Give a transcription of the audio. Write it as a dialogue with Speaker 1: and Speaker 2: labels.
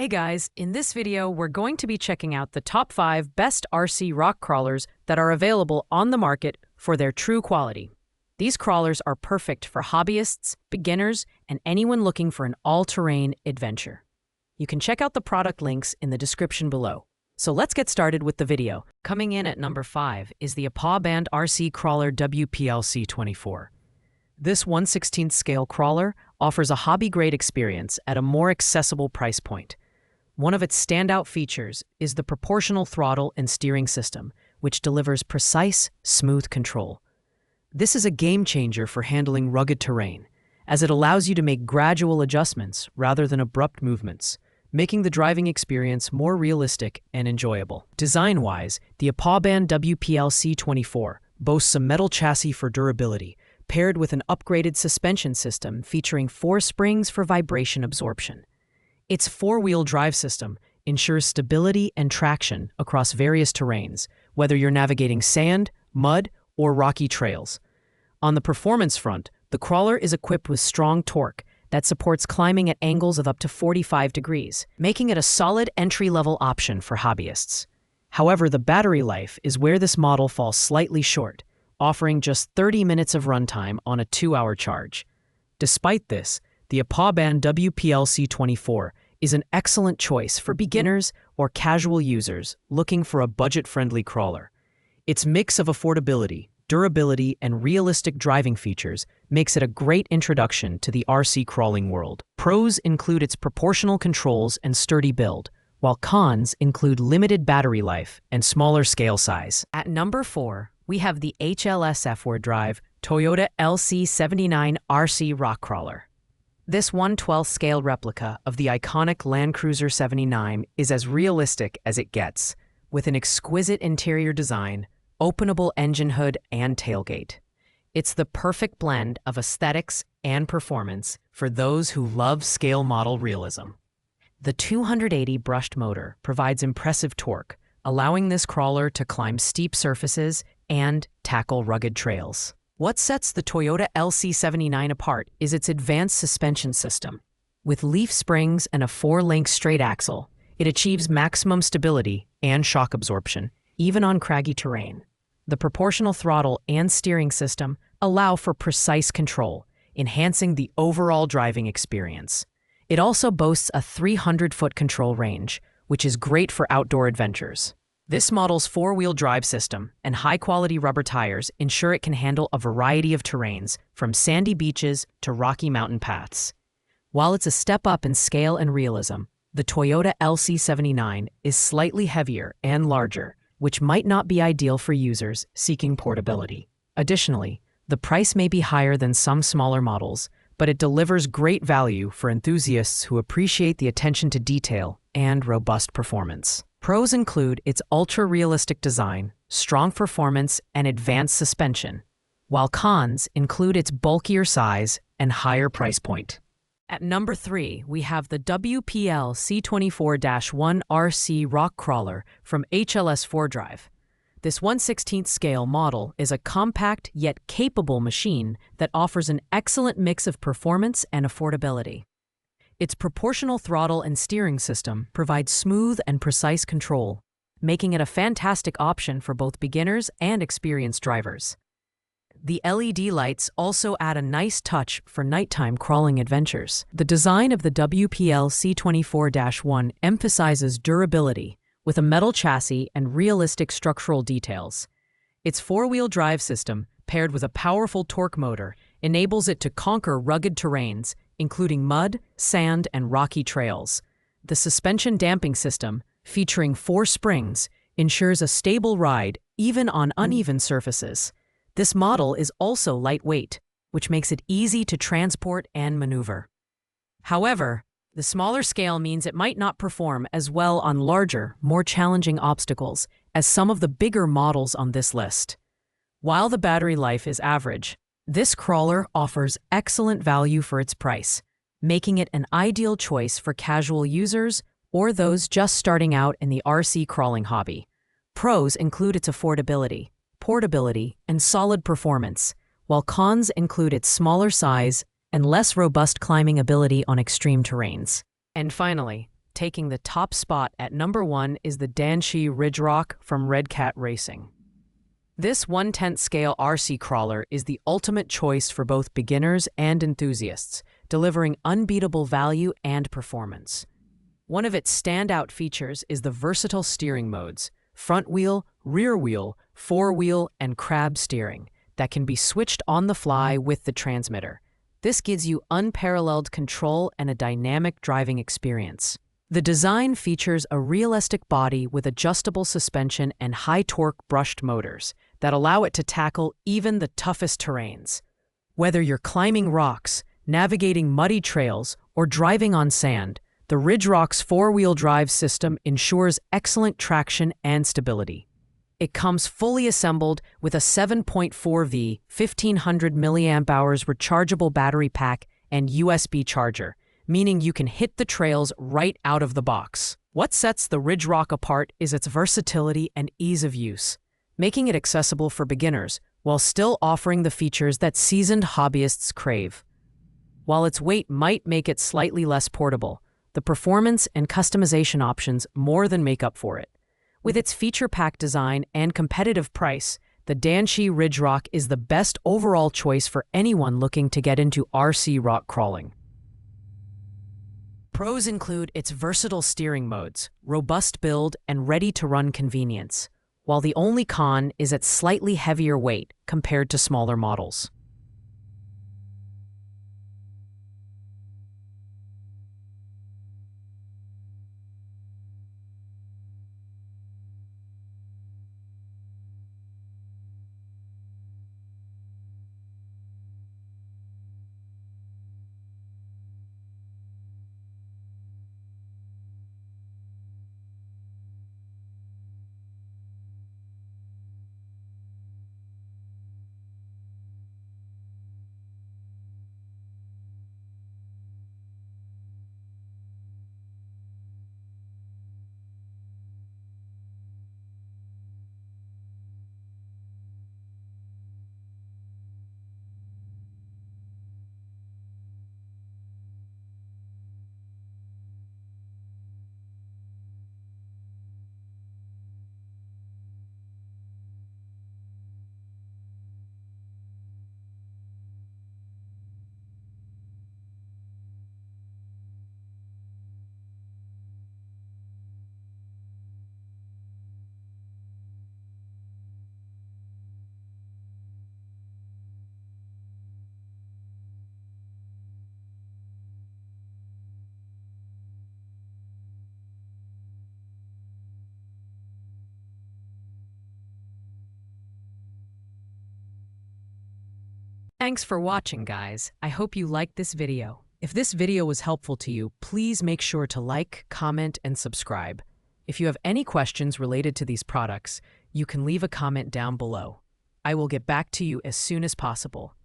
Speaker 1: Hey guys, in this video, we're going to be checking out the top 5 best RC rock crawlers that are available on the market for their true quality. These crawlers are perfect for hobbyists, beginners, and anyone looking for an all-terrain adventure. You can check out the product links in the description below. So let's get started with the video. Coming in at number 5 is the APA Band RC Crawler WPLC24. This 1/16 scale crawler offers a hobby-grade experience at a more accessible price point. One of its standout features is the proportional throttle and steering system, which delivers precise, smooth control. This is a game-changer for handling rugged terrain, as it allows you to make gradual adjustments rather than abrupt movements, making the driving experience more realistic and enjoyable. Design-wise, the APA Band WPLC24 boasts a metal chassis for durability, paired with an upgraded suspension system featuring 4 springs for vibration absorption. Its 4-wheel drive system ensures stability and traction across various terrains, whether you're navigating sand, mud, or rocky trails. On the performance front, the crawler is equipped with strong torque that supports climbing at angles of up to 45 degrees, making it a solid entry-level option for hobbyists. However, the battery life is where this model falls slightly short, offering just 30 minutes of runtime on a 2-hour charge. Despite this, the APA Band WPLC24 is an excellent choice for beginners or casual users looking for a budget-friendly crawler. Its mix of affordability, durability, and realistic driving features makes it a great introduction to the RC crawling world. Pros include its proportional controls and sturdy build, while cons include limited battery life and smaller scale size. At number 4, we have the HLS F4 Drive Toyota LC79 RC Rock Crawler. This 1/12 scale replica of the iconic Land Cruiser 79 is as realistic as it gets, with an exquisite interior design, openable engine hood, and tailgate. It's the perfect blend of aesthetics and performance for those who love scale model realism. The 280 brushed motor provides impressive torque, allowing this crawler to climb steep surfaces and tackle rugged trails. What sets the Toyota LC79 apart is its advanced suspension system. With leaf springs and a 4-link straight axle, it achieves maximum stability and shock absorption, even on craggy terrain. The proportional throttle and steering system allow for precise control, enhancing the overall driving experience. It also boasts a 300-foot control range, which is great for outdoor adventures. This model's 4-wheel drive system and high-quality rubber tires ensure it can handle a variety of terrains, from sandy beaches to rocky mountain paths. While it's a step up in scale and realism, the Toyota LC79 is slightly heavier and larger, which might not be ideal for users seeking portability. Additionally, the price may be higher than some smaller models, but it delivers great value for enthusiasts who appreciate the attention to detail and robust performance. Pros include its ultra-realistic design, strong performance, and advanced suspension, while cons include its bulkier size and higher price point. At number 3, we have the WPL C24-1 RC Rock Crawler from HLS 4Drive. This 1/16 scale model is a compact yet capable machine that offers an excellent mix of performance and affordability. Its proportional throttle and steering system provides smooth and precise control, making it a fantastic option for both beginners and experienced drivers. The LED lights also add a nice touch for nighttime crawling adventures. The design of the WPL C24-1 emphasizes durability, with a metal chassis and realistic structural details. Its 4-wheel drive system, paired with a powerful torque motor, enables it to conquer rugged terrains, including mud, sand, and rocky trails. The suspension damping system, featuring 4 springs, ensures a stable ride even on uneven surfaces. This model is also lightweight, which makes it easy to transport and maneuver. However, the smaller scale means it might not perform as well on larger, more challenging obstacles as some of the bigger models on this list. While the battery life is average, this crawler offers excellent value for its price, making it an ideal choice for casual users or those just starting out in the RC crawling hobby. Pros include its affordability, portability, and solid performance, while cons include its smaller size and less robust climbing ability on extreme terrains. And finally, taking the top spot at number 1 is the Danshi Ridgerock from Redcat Racing. This 1/10 scale RC crawler is the ultimate choice for both beginners and enthusiasts, delivering unbeatable value and performance. One of its standout features is the versatile steering modes: front wheel, rear wheel, four-wheel, and crab steering that can be switched on the fly with the transmitter. This gives you unparalleled control and a dynamic driving experience. The design features a realistic body with adjustable suspension and high-torque brushed motors that allow it to tackle even the toughest terrains. Whether you're climbing rocks, navigating muddy trails, or driving on sand, the Ridgerock's four-wheel drive system ensures excellent traction and stability. It comes fully assembled with a 7.4V 1500 mAh rechargeable battery pack and USB charger, meaning you can hit the trails right out of the box. What sets the Ridgerock apart is its versatility and ease of use, making it accessible for beginners while still offering the features that seasoned hobbyists crave. While its weight might make it slightly less portable, the performance and customization options more than make up for it. With its feature-packed design and competitive price, the Danshi Ridgerock is the best overall choice for anyone looking to get into RC rock crawling. Pros include its versatile steering modes, robust build, and ready-to-run convenience, while the only con is its slightly heavier weight compared to smaller models. Thanks for watching, guys. I hope you liked this video. If this video was helpful to you, please make sure to like, comment, and subscribe. If you have any questions related to these products, you can leave a comment down below. I will get back to you as soon as possible.